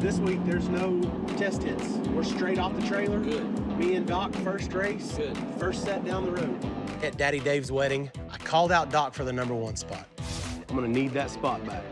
This week, there's no test hits. We're straight off the trailer. Good. Me and Doc, first race. Good. First set down the road. At Daddy Dave's wedding, I called out Doc for the #1 spot. I'm gonna need that spot back.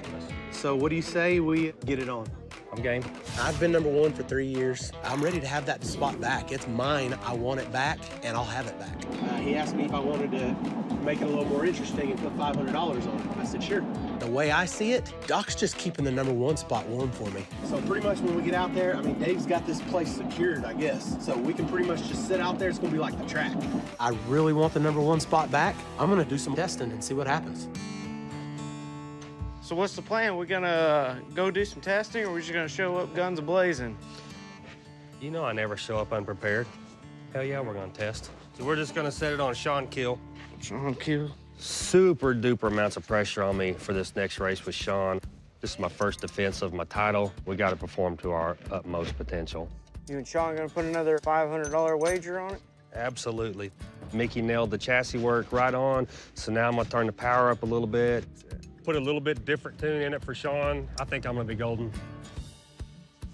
So what do you say we get it on? I'm game. I've been #1 for 3 years. I'm ready to have that spot back. It's mine. I want it back, and I'll have it back. He asked me if I wanted to make it a little more interesting and put $500 on it. I said, sure. The way I see it, Doc's just keeping the #1 spot warm for me. So pretty much when we get out there, I mean, Dave's got this place secured, I guess. So we can pretty much just sit out there. It's gonna be like the track. I really want the #1 spot back. I'm gonna do some testing and see what happens. So what's the plan? We gonna go do some testing, or we just gonna show up guns a-blazing? You know I never show up unprepared. Hell yeah, we're gonna test. So we're just gonna set it on Shawn kill. Shawn kill? Super duper amounts of pressure on me for this next race with Shawn. This is my first defense of my title. We gotta perform to our utmost potential. You and Shawn gonna put another $500 wager on it? Absolutely. Mickey nailed the chassis work right on, so now I'm gonna turn the power up a little bit. Put a little bit different tune in it for Shawn. I think I'm gonna be golden.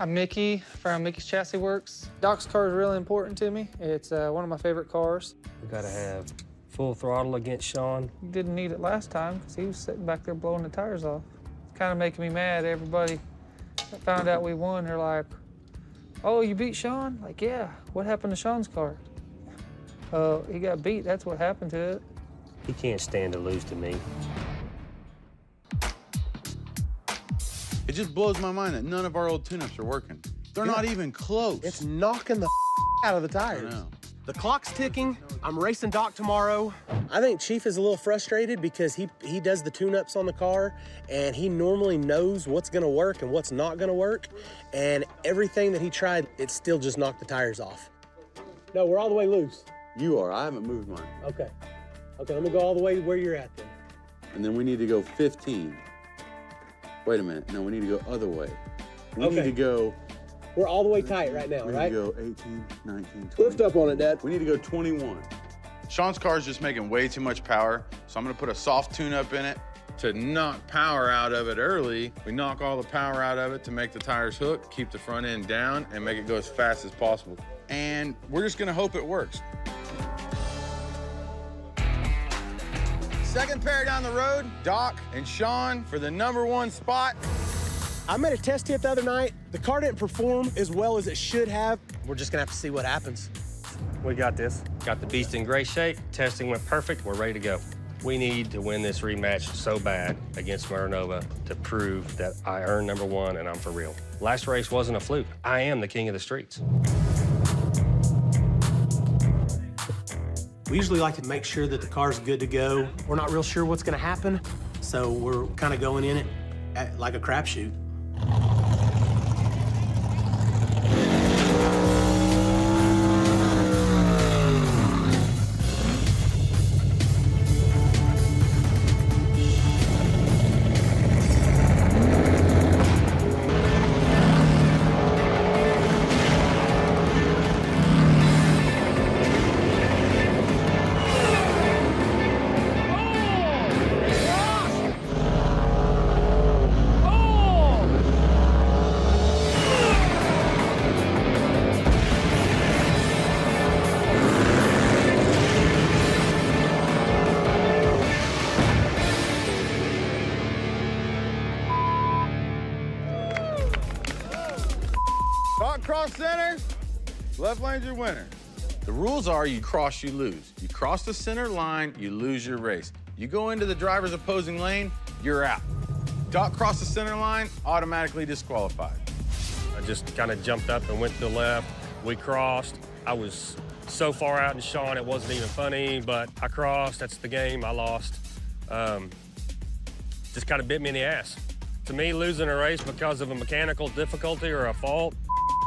I'm Mickey from Mickey's Chassis Works. Doc's car is really important to me. It's one of my favorite cars. We gotta have full throttle against Shawn. Didn't need it last time because he was sitting back there blowing the tires off. It's kind of making me mad. Everybody that found out we won, they're like, oh, you beat Shawn? Like, yeah. What happened to Shawn's car? He got beat. That's what happened to it. He can't stand to lose to me. It just blows my mind that none of our old tune-ups are working. They're not even close. It's knocking the out of the tires. I know. The clock's ticking. I'm racing Doc tomorrow. I think Chief is a little frustrated because he does the tune-ups on the car, and he normally knows what's gonna work and what's not gonna work. And everything that he tried, it still just knocked the tires off. No, we're all the way loose. You are. I haven't moved mine. Okay. Okay, let me go all the way where you're at then. And then we need to go 15. Wait a minute. No, we need to go other way. We need to go... We're all the way tight right now, we right? need to go 18, 19, 20. Lift up on it, Dad. We need to go 21. Shawn's car is just making way too much power, so I'm gonna put a soft tune-up in it to knock power out of it early. We knock all the power out of it to make the tires hook, keep the front end down, and make it go as fast as possible. And we're just gonna hope it works. Second pair down the road, Doc and Shawn for the #1 spot. I made a test hit the other night. The car didn't perform as well as it should have. We're just gonna have to see what happens. We got this. Got the beast in great shape. Testing went perfect. We're ready to go. We need to win this rematch so bad against Nova to prove that I earned #1 and I'm for real. Last race wasn't a fluke. I am the king of the streets. We usually like to make sure that the car's good to go. We're not real sure what's gonna happen, so we're kind of going in it like a crapshoot. Doc cross center, left lane's your winner. The rules are you cross, you lose. You cross the center line, you lose your race. You go into the driver's opposing lane, you're out. Doc crossed the center line, automatically disqualified. I just kind of jumped up and went to the left. We crossed. I was so far out in Shawn, it wasn't even funny, but I crossed. That's the game. I lost. Just kind of bit me in the ass. To me, losing a race because of a mechanical difficulty or a fault,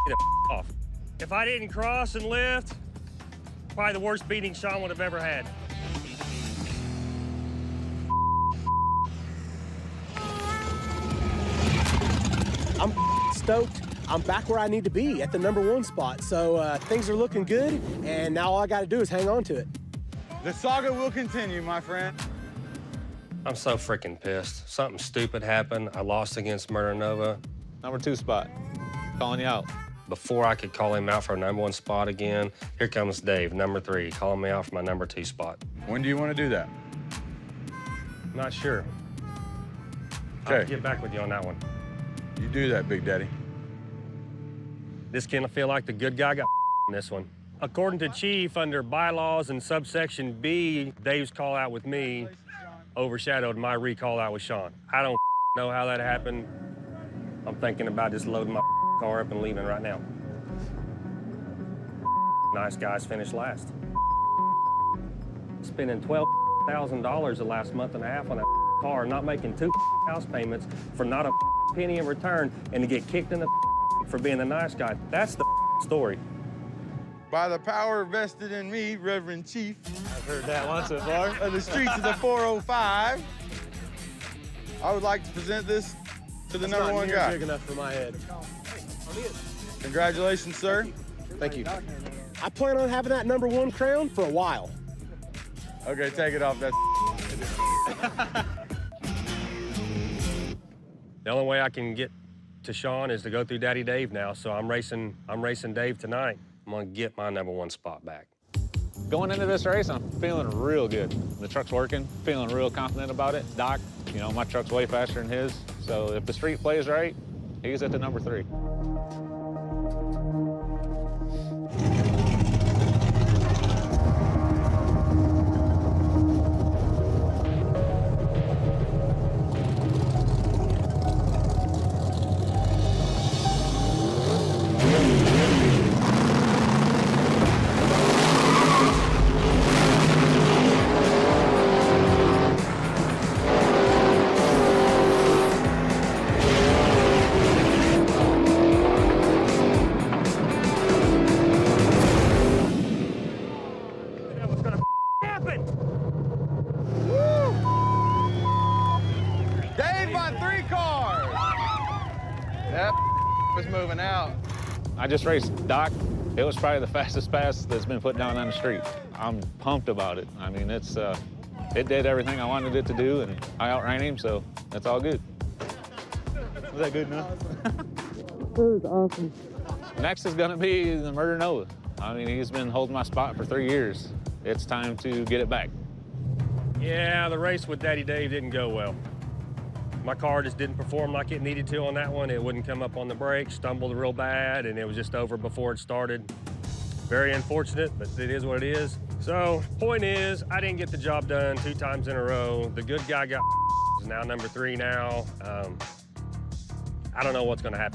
get it off. If I didn't cross and lift, probably the worst beating Shawn would have ever had. I'm stoked. I'm back where I need to be at the #1 spot. So things are looking good, and now all I got to do is hang on to it. The saga will continue, my friend. I'm so freaking pissed. Something stupid happened. I lost against Nova. #2 spot. calling you out. Before I could call him out for a number 1 spot again, here comes Dave, number 3, calling me out for my number 2 spot. When do you want to do that? Not sure. Okay. I'll get back with you on that one. You do that, Big Daddy. This can feel like the good guy got in this one. According to Chief, under bylaws and subsection B, Dave's call out with me overshadowed my recall out with Shawn. I don't know how that happened. I'm thinking about just loading my car up and leaving right now. Nice guys finished last. Spending $12,000 the last month and a half on that car, not making 2 house payments for not a penny in return, and to get kicked in the for being a nice guy. That's the story. By the power vested in me, Reverend Chief. I've heard that once so far. Of the streets of the 405, I would like to present this to the number 1 guy. Big enough for my head. Congratulations, sir. Thank you. I plan on having that number 1 crown for a while. Okay, take it off that. The only way I can get to Shawn is to go through Daddy Dave now, so I'm racing Dave tonight. I'm gonna get my number 1 spot back. Going into this race, I'm feeling real good. The truck's working, feeling real confident about it. Doc, you know, my truck's way faster than his, so if the street plays right, he's at the number 3. Was moving out. I just raced Doc. It was probably the fastest pass that's been put down on the street. I'm pumped about it. I mean, it did everything I wanted it to do, and I outran him, so that's all good. Was that good enough? That was awesome. Next is gonna be the Murder Nova. I mean, he's been holding my spot for 3 years. It's time to get it back. Yeah, the race with Daddy Dave didn't go well. My car just didn't perform like it needed to on that one. It wouldn't come up on the brakes, stumbled real bad, and it was just over before it started. Very unfortunate, but it is what it is. So, point is, I didn't get the job done 2 times in a row. The good guy got is now number 3 now. I don't know what's gonna happen.